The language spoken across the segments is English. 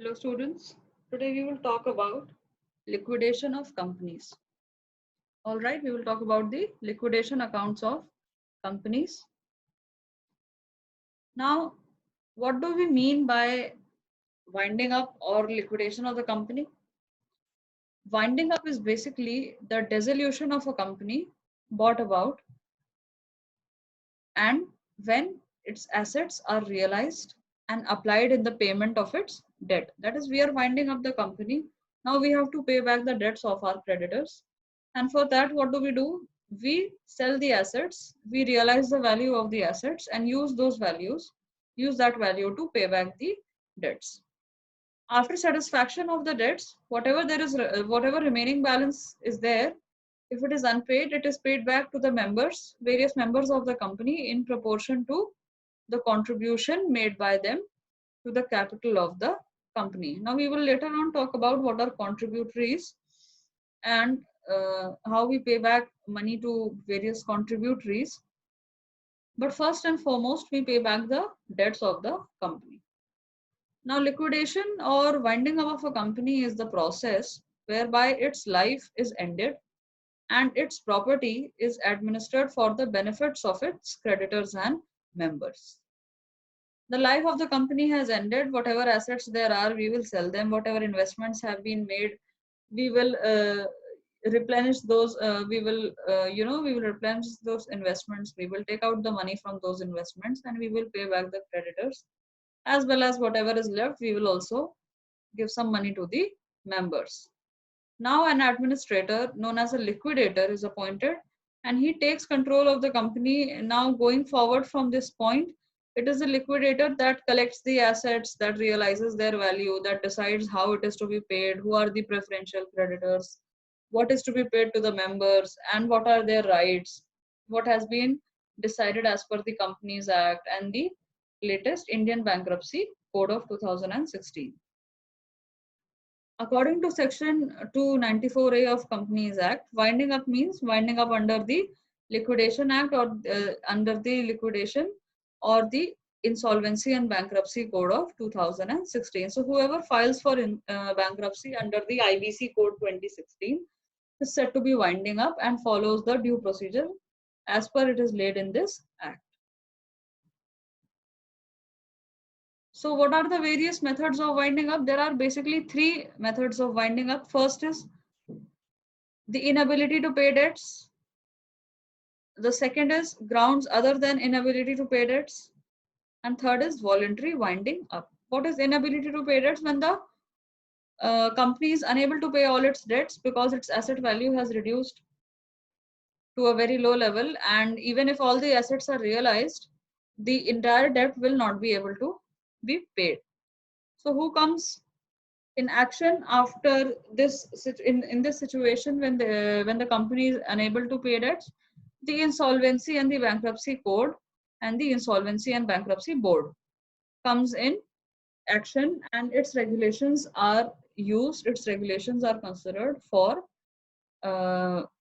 Hello students, today we will talk about liquidation of companies. Alright, we will talk about the liquidation accounts of companies. Now, what do we mean by winding up or liquidation of the company? Winding up is basically the dissolution of a company brought about and when its assets are realized and applied in the payment of its debt. That is, we are winding up the company. Now we have to pay back the debts of our creditors. And for that, what do? We sell the assets, we realize the value of the assets and use that value to pay back the debts. After satisfaction of the debts, whatever remaining balance is there, if it is unpaid, it is paid back to the various members of the company in proportion to the contribution made by them to the capital of the company. Now we will later on talk about what are contributories and how we pay back money to various contributories. But first and foremost, we pay back the debts of the company. Now, liquidation or winding up of a company is the process whereby its life is ended and its property is administered for the benefits of its creditors and members. The life of the company has ended. Whatever assets there are, we will sell them. Whatever investments have been made, we will replenish those. We will replenish those investments. We will take out the money from those investments and we will pay back the creditors, as well as whatever is left, we will also give some money to the members. Now an administrator known as a liquidator is appointed and he takes control of the company. Now going forward from this point, it is the liquidator that collects the assets, that realizes their value, that decides how it is to be paid, who are the preferential creditors, what is to be paid to the members, and what are their rights, what has been decided as per the Companies Act and the latest Indian Bankruptcy Code of 2016. According to Section 294A of Companies Act, winding up means winding up under the Liquidation Act or under the Liquidation or the Insolvency and Bankruptcy Code of 2016. So whoever files for bankruptcy under the IBC Code 2016 is said to be winding up and follows the due procedure as per it is laid in this Act. So what are the various methods of winding up? There are basically three methods of winding up. First is the inability to pay debts. The second is grounds other than inability to pay debts. And third is voluntary winding up. What is inability to pay debts? When the company is unable to pay all its debts because its asset value has reduced to a very low level, and even if all the assets are realized, the entire debt will not be able to be paid. So who comes in action after this in this situation when the company is unable to pay debts? The Insolvency and the Bankruptcy Code and the Insolvency and Bankruptcy Board comes in action, and its regulations are used. Its regulations are considered for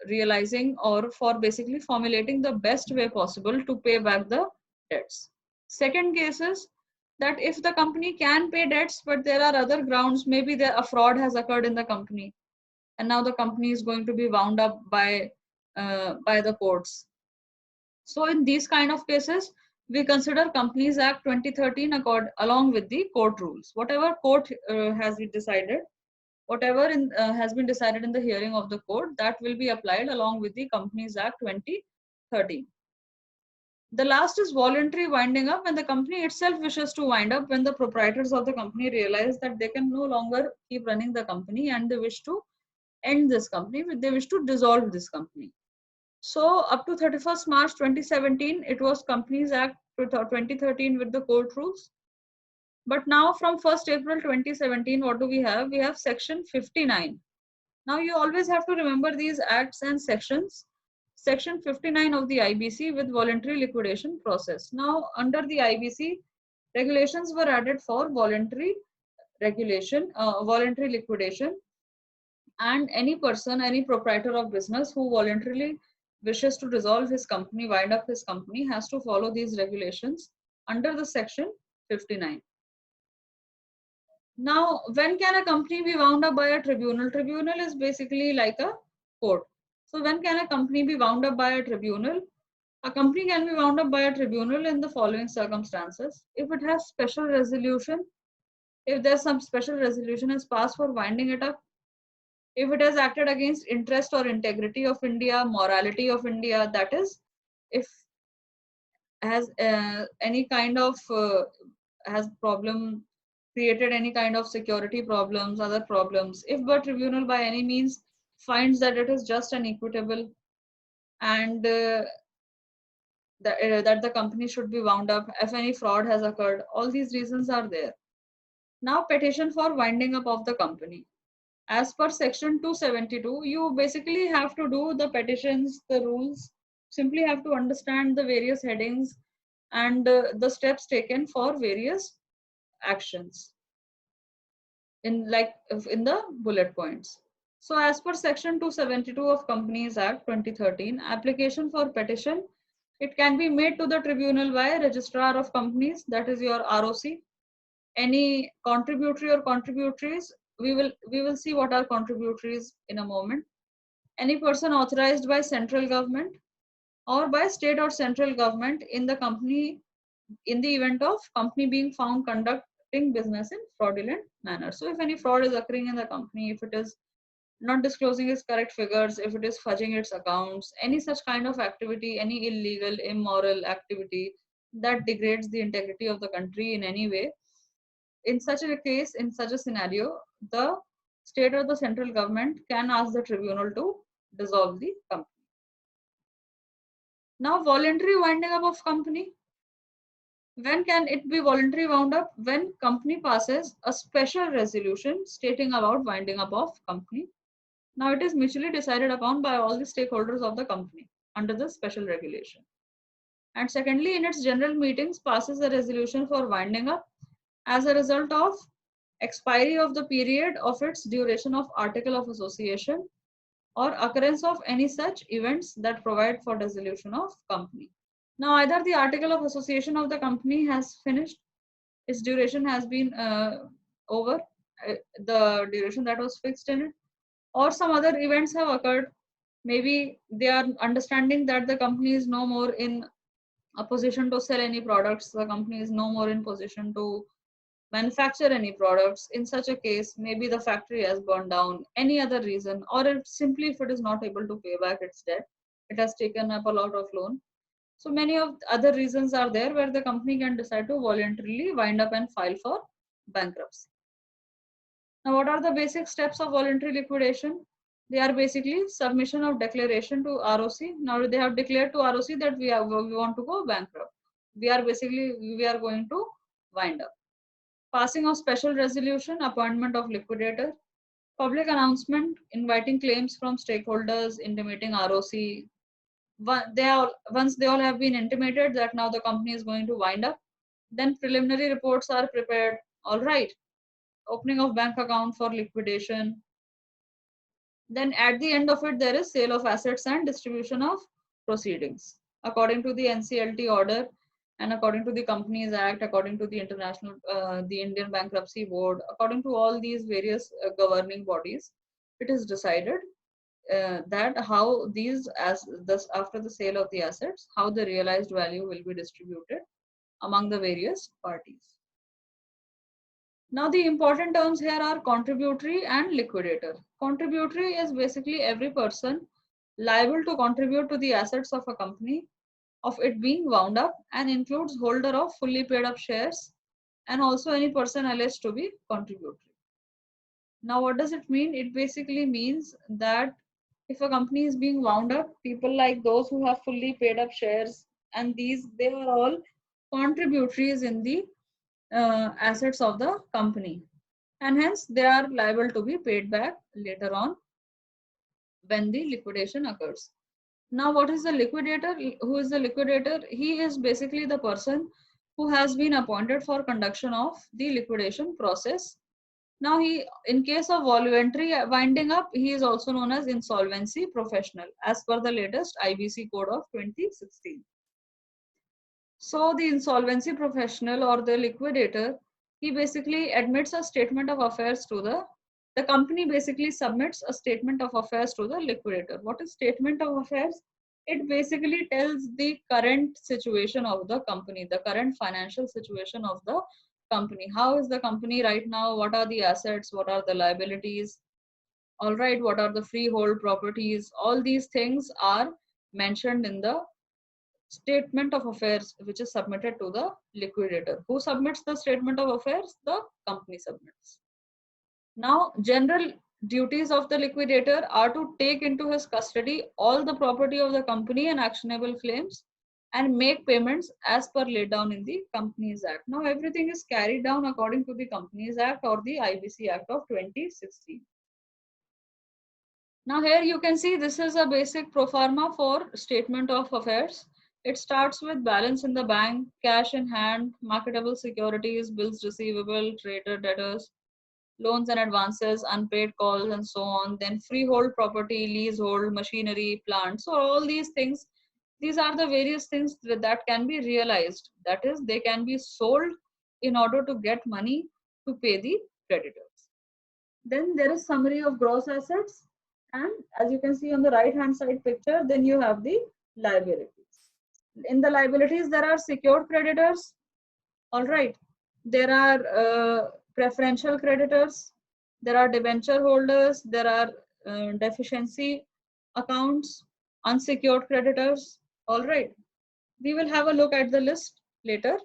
realizing or for basically formulating the best way possible to pay back the debts. Second case is that if the company can pay debts, but there are other grounds, maybe a fraud has occurred in the company, and now the company is going to be wound up by the courts. So in these kind of cases, we consider Companies Act 2013 along with the court rules. Whatever court has been decided, whatever has been decided in the hearing of the court, that will be applied along with the Companies Act 2013. The last is voluntary winding up, when the company itself wishes to wind up, when the proprietors of the company realize that they can no longer keep running the company and they wish to end this company, they wish to dissolve this company. So up to 31st March 2017, it was Companies Act 2013 with the court rules. But now from 1st April 2017, what do we have? We have Section 59. Now you always have to remember these acts and sections. Section 59 of the IBC with voluntary liquidation process. Now under the IBC, regulations were added for voluntary liquidation, and any person, any proprietor of business who voluntarily wishes to dissolve his company, wind up his company, has to follow these regulations under the Section 59. Now, when can a company be wound up by a tribunal? Tribunal is basically like a court. So when can a company be wound up by a tribunal? A company can be wound up by a tribunal in the following circumstances. If it has special resolution, if there's some special resolution is passed for winding it up, if it has acted against interest or integrity of India, morality of India, that is, if has any kind of has problem created any kind of security problems, other problems, if the tribunal by any means finds that it is just and equitable and that the company should be wound up, if any fraud has occurred, all these reasons are there. Now, petition for winding up of the company. As per section 272, you basically have to do the petitions, the rules, simply have to understand the various headings and the steps taken for various actions in in the bullet points. So as per section 272 of Companies Act 2013, application for petition, it can be made to the tribunal by registrar of companies, that is your ROC. Any contributory or contributories, we will see what are contributories in a moment. Any person authorized by central government or by state or central government in the company in the event of company being found conducting business in fraudulent manner. So if any fraud is occurring in the company, if it is not disclosing its correct figures, if it is fudging its accounts, any such kind of activity, any illegal, immoral activity that degrades the integrity of the country in any way, in such a case, in such a scenario, the state or the central government can ask the tribunal to dissolve the company. Now, voluntary winding up of company. When can it be voluntary wound up? When company passes a special resolution stating about winding up of company. Now it is mutually decided upon by all the stakeholders of the company under the special regulation. And secondly, in its general meetings passes a resolution for winding up as a result of expiry of the period of its duration of article of association or occurrence of any such events that provide for dissolution of company. Now, either the article of association of the company has finished, its duration has been over, the duration that was fixed in it, or some other events have occurred. Maybe they are understanding that the company is no more in a position to sell any products, the company is no more in position to manufacture any products. In such a case, maybe the factory has burned down, any other reason, or it simply if it is not able to pay back its debt, it has taken up a lot of loan. So many of other reasons are there where the company can decide to voluntarily wind up and file for bankruptcy. Now, what are the basic steps of voluntary liquidation? They are basically submission of declaration to ROC. Now they have declared to ROC that we want to go bankrupt. We are going to wind up. Passing of special resolution, appointment of liquidator, public announcement inviting claims from stakeholders, intimating ROC. Once they all have been intimated that now the company is going to wind up, then preliminary reports are prepared. All right, opening of bank account for liquidation. Then at the end of it, there is sale of assets and distribution of proceedings. According to the NCLT order and according to the Companies Act, according to the Indian Bankruptcy Board, according to all these various governing bodies, it is decided that how these, as this after the sale of the assets, how the realized value will be distributed among the various parties. Now, the important terms here are contributory and liquidator. Contributory is basically every person liable to contribute to the assets of a company of it being wound up and includes holder of fully paid up shares and also any person alleged to be contributory. Now, what does it mean? It basically means that if a company is being wound up, people like those who have fully paid up shares and they are all contributories in the assets of the company, and hence they are liable to be paid back later on when the liquidation occurs. Now, what is the liquidator? Who is the liquidator? He is basically the person who has been appointed for conduction of the liquidation process. Now, in case of voluntary winding up, he is also known as insolvency professional as per the latest IBC code of 2016. So, the insolvency professional or the liquidator he basically admits a statement of affairs to the company basically submits a statement of affairs to the liquidator. What is statement of affairs? It basically tells the current situation of the company, the current financial situation of the company. How is the company right now? What are the assets? What are the liabilities? All right, what are the freehold properties? All these things are mentioned in the statement of affairs, which is submitted to the liquidator. Who submits the statement of affairs? The company submits. Now, general duties of the liquidator are to take into his custody all the property of the company and actionable claims and make payments as per laid down in the Companies Act. Now, everything is carried down according to the Companies Act or the IBC Act of 2016. Now here you can see this is a basic pro forma for statement of affairs. It starts with balance in the bank, cash in hand, marketable securities, bills receivable, trader debtors, loans and advances, unpaid calls, and so on. Then freehold property, leasehold, machinery, plant. So all these things, these are the various things that can be realized. That is, they can be sold in order to get money to pay the creditors. Then there is summary of gross assets. And as you can see on the right hand side picture, then you have the liabilities. In the liabilities, there are secured creditors. All right. There are preferential creditors. There are debenture holders. There are deficiency accounts, unsecured creditors. All right. We will have a look at the list later.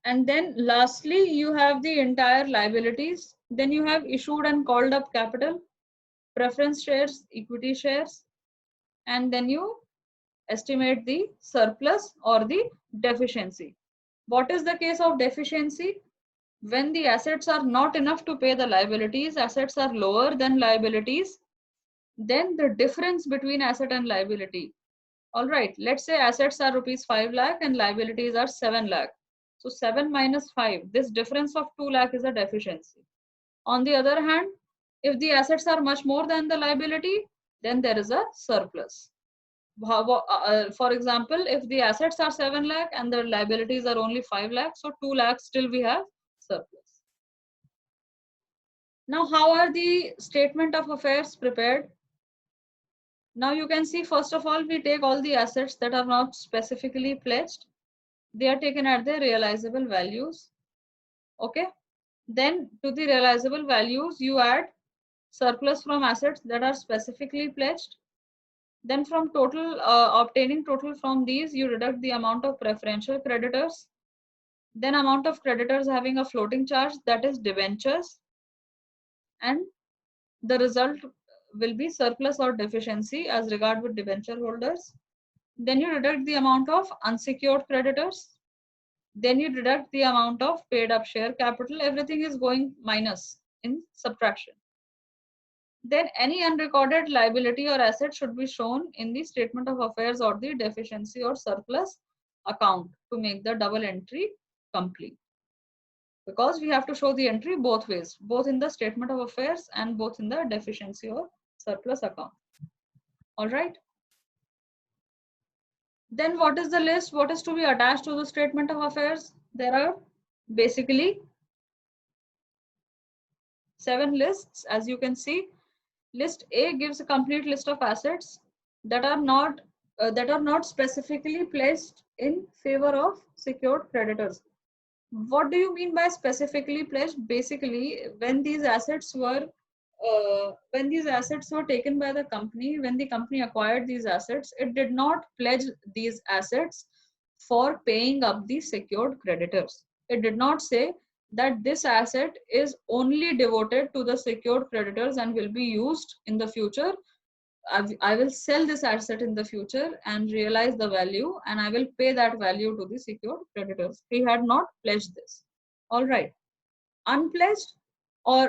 And then lastly, you have the entire liabilities. Then you have issued and called up capital, preference shares, equity shares, and then you estimate the surplus or the deficiency. What is the case of deficiency? When the assets are not enough to pay the liabilities, assets are lower than liabilities, then the difference between asset and liability. All right, let's say assets are rupees 5 lakh and liabilities are 7 lakh. So 7 minus 5, this difference of 2 lakh is a deficiency. On the other hand, if the assets are much more than the liability, then there is a surplus. For example, if the assets are 7 lakh and the liabilities are only 5 lakh, so 2 lakh still we have surplus. Now, how are the statement of affairs prepared? Now you can see, first of all, we take all the assets that are not specifically pledged. They are taken at their realizable values. Okay. Then to the realizable values, you add surplus from assets that are specifically pledged. Then from total, obtaining total from these, you deduct the amount of preferential creditors. Then amount of creditors having a floating charge, that is debentures. And the result will be surplus or deficiency as regard with debenture holders. Then you deduct the amount of unsecured creditors. Then you deduct the amount of paid up share capital. Everything is going minus in subtraction. Then any unrecorded liability or asset should be shown in the statement of affairs or the deficiency or surplus account to make the double entry complete. Because we have to show the entry both ways, both in the statement of affairs and both in the deficiency or surplus account. All right. Then what is the list? What is to be attached to the statement of affairs? There are basically 7 lists, as you can see. List A gives a complete list of assets that are not specifically placed in favor of secured creditors. What do you mean by specifically pledged? Basically, when these assets were taken by the company, when the company acquired these assets, it did not pledge these assets for paying up the secured creditors. It did not say that this asset is only devoted to the secured creditors and will be used in the future. I will sell this asset in the future and realize the value, and I will pay that value to the secured creditors. He had not pledged this. All right. Unpledged, or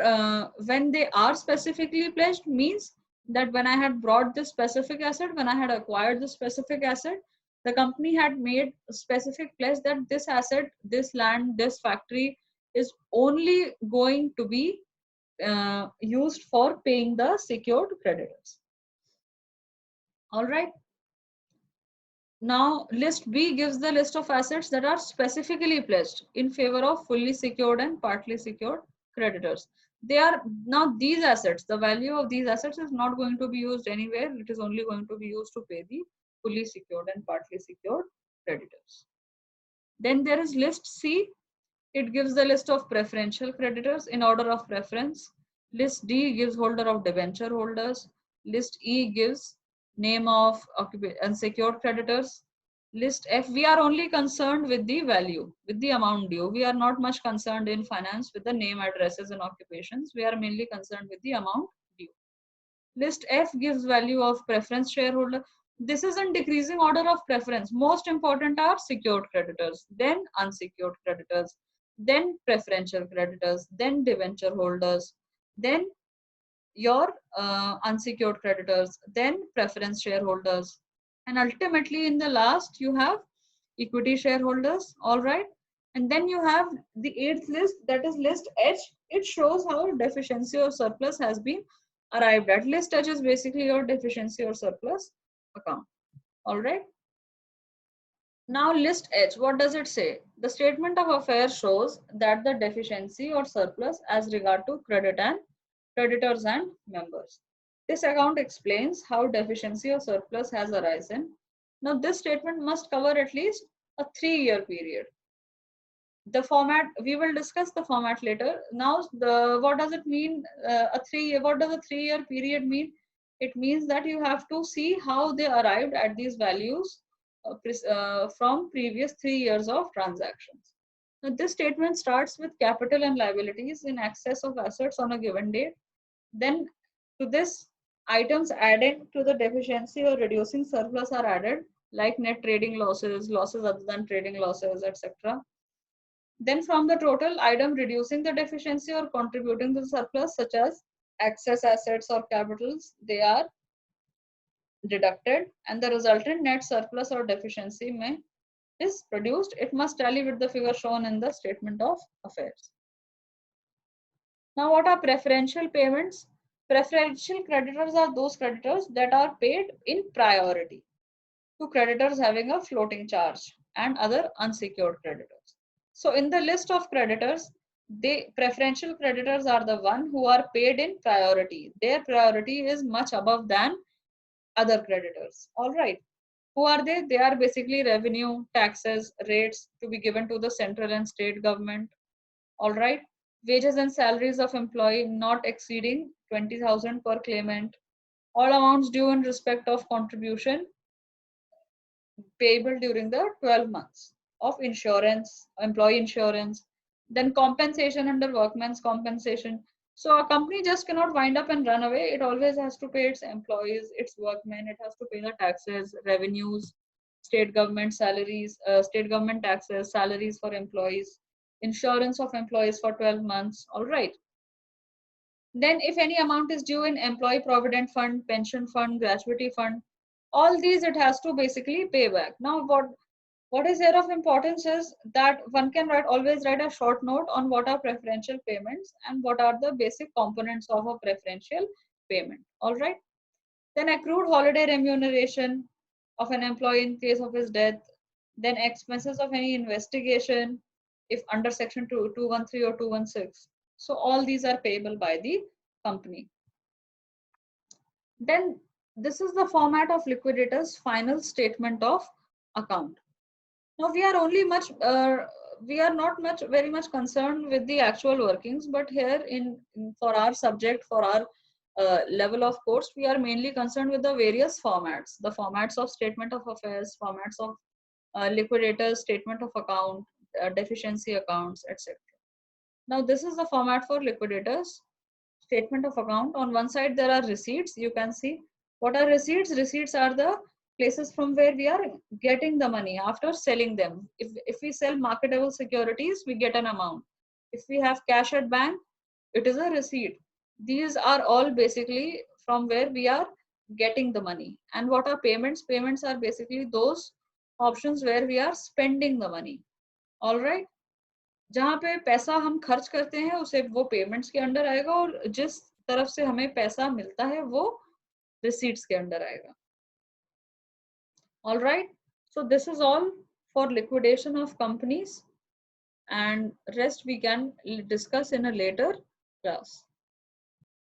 when they are specifically pledged, means that when I had brought this specific asset, when I had acquired this specific asset, the company had made a specific pledge that this asset, this land, this factory is only going to be used for paying the secured creditors. All right. Now, list B gives the list of assets that are specifically pledged in favor of fully secured and partly secured creditors. They are now these assets, the value of these assets is not going to be used anywhere. It is only going to be used to pay the fully secured and partly secured creditors. Then there is list C. It gives the list of preferential creditors in order of preference. List D gives holder of debenture holders. List E gives name of unsecured creditors. List F, we are only concerned with the value, with the amount due. We are not much concerned in finance with the name, addresses, and occupations. We are mainly concerned with the amount due. List F gives value of preference shareholder. This is in decreasing order of preference. Most important are secured creditors, then unsecured creditors, then preferential creditors, then debenture holders, then your unsecured creditors, then preference shareholders. And ultimately, in the last, you have equity shareholders, all right? And then you have the eighth list, that is list H. It shows how deficiency or surplus has been arrived at. List H is basically your deficiency or surplus account, all right? Now list H, what does it say? The statement of affairs shows that the deficiency or surplus as regard to creditors and members. This account explains how deficiency or surplus has arisen. Now this statement must cover at least a 3-year period. The format, we will discuss the format later. Now what does it mean, what does a 3-year period mean? It means that you have to see how they arrived at these values from previous 3 years of transactions. Now this statement starts with capital and liabilities in excess of assets on a given date. Then to this, items added to the deficiency or reducing surplus are added, like net trading losses, losses other than trading losses, etc. Then from the total item reducing the deficiency or contributing to the surplus, such as excess assets or capitals, they are deducted, and the resultant net surplus or deficiency is produced. It must tally with the figure shown in the statement of affairs. Now, what are preferential payments? Preferential creditors are those creditors that are paid in priority to creditors having a floating charge and other unsecured creditors. So in the list of creditors, the preferential creditors are the one who are paid in priority. Their priority is much above than other creditors. All right. Who are they? They are basically revenue, taxes, rates to be given to the central and state government. All right. Wages and salaries of employee not exceeding 20,000 per claimant. All amounts due in respect of contribution payable during the 12 months of insurance, employee insurance, then compensation under workman's compensation. So a company just cannot wind up and run away. It always has to pay its employees, its workmen, it has to pay the taxes, revenues, state government salaries, state government taxes, salaries for employees, insurance of employees for 12 months. All right. Then if any amount is due in employee provident fund, pension fund, gratuity fund, all these it has to basically pay back. Now what is here of importance is that one can always write a short note on what are preferential payments and what are the basic components of a preferential payment. All right. Then accrued holiday remuneration of an employee in case of his death. Then expenses of any investigation if under section 213 or 216. So all these are payable by the company. Then this is the format of liquidator's final statement of account. Now we are not very much concerned with the actual workings, but here for our subject, for our level of course, we are mainly concerned with the various formats, the formats of statement of affairs, formats of liquidators, statement of account, deficiency accounts, etc. Now this is the format for liquidators, statement of account. On one side there are receipts. You can see what are receipts. Receipts are the places from where we are getting the money after selling them. If we sell marketable securities, we get an amount. If we have cash at bank, it is a receipt. These are all basically from where we are getting the money. And what are payments? Payments are basically those options where we are spending the money. All right. जहाँ पे पैसा हम खर्च करते हैं उसे वो payments के अंडर आएगा, और जिस तरफ से हमें पैसा मिलता है वो रिसीट्स के अंडर आएगा. All right. So this is all for liquidation of companies, and rest we can discuss in a later class.